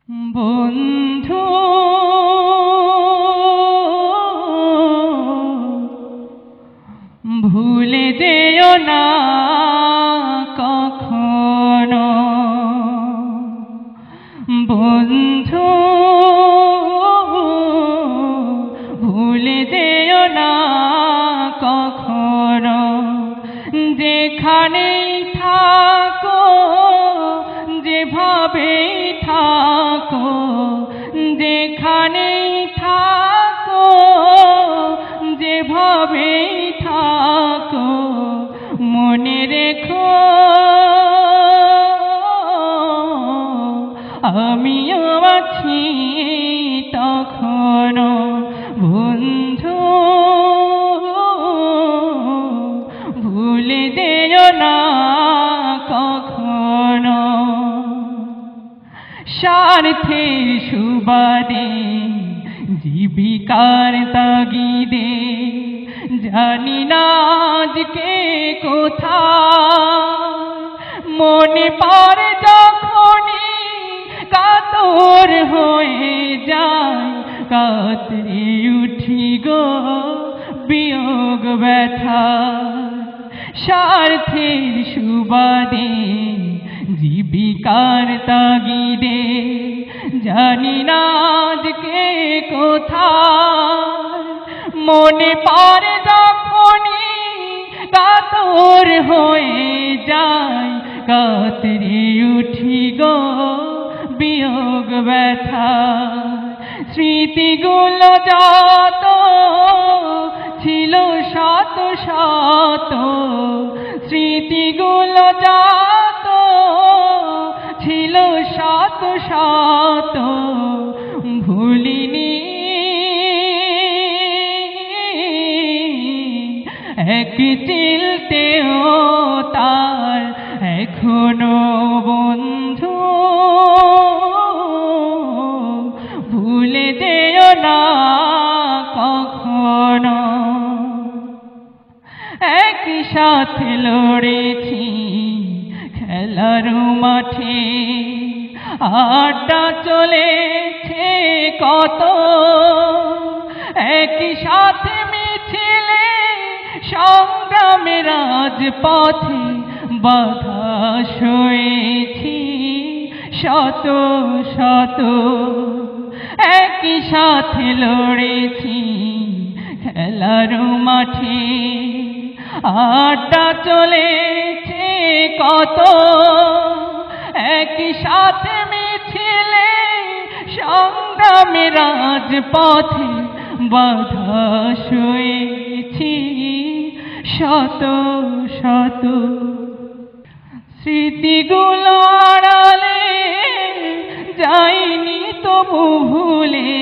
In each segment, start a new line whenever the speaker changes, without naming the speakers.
বন্ধু ভুলে যেও না কখনো, বন্ধু ভুলে যেও না কখনো, যেখানেই থাকো যেভাবেই থাকো, যেখানেই থাকো যেভাবেই থাকো, মনে রেখো আমিও আছি তখনো। বন্ধু ভুলে যেও না কখনো। স্বার্থের সুবাদে জীবিকার তাগিদে জানি না আজকে কোথায়, মনে পড়ে যখনই কাতর হয়ে যায়, কাতরে উঠি গো বিয়োগ ব্যথা। স্বার্থের সুবাদে জীবিকার তাগিদে জানি না আজকে কোথায়, মনে পড়ে যখনই কাতর হয়ে যায়, কাতরে উঠি গো বিয়োগ ব্যথা। স্মৃতিগুলো যত ছিল শত শত, স্মৃতিগুলো যত ছিল শত শত, ভুলিনি এক চিলতেও তার এখনো। বন্ধু ভুলে যেও না কখনো। একই সাথে লড়েছি খেলার মাঠে, আড্ডা চলেছে কত, একই সাথে মিছিলে সংগ্রামে রাজপথে বাধা সয়েছি শত শত। একই সাথে লড়েছি খেলার মাঠে, আড্ডা চলেছে কত, একই সাথে মিছিলে সংগ্রামে রাজপথে বাধা সয়েছি শত শত। স্মৃতিগুলো আড়ালে যাইনি তবু ভুলে,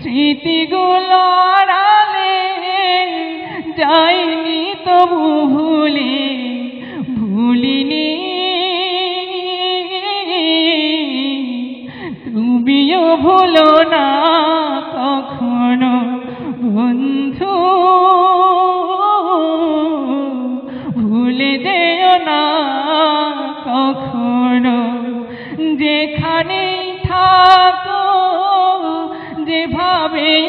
স্মৃতিগুলো আড়ালে যাইনি তবু ভুলে, ভুলিনি তুমিও ভুলো না কখনো। বন্ধু ভুলে যেও না কখনো, যেখানেই থাকো যেভাবেই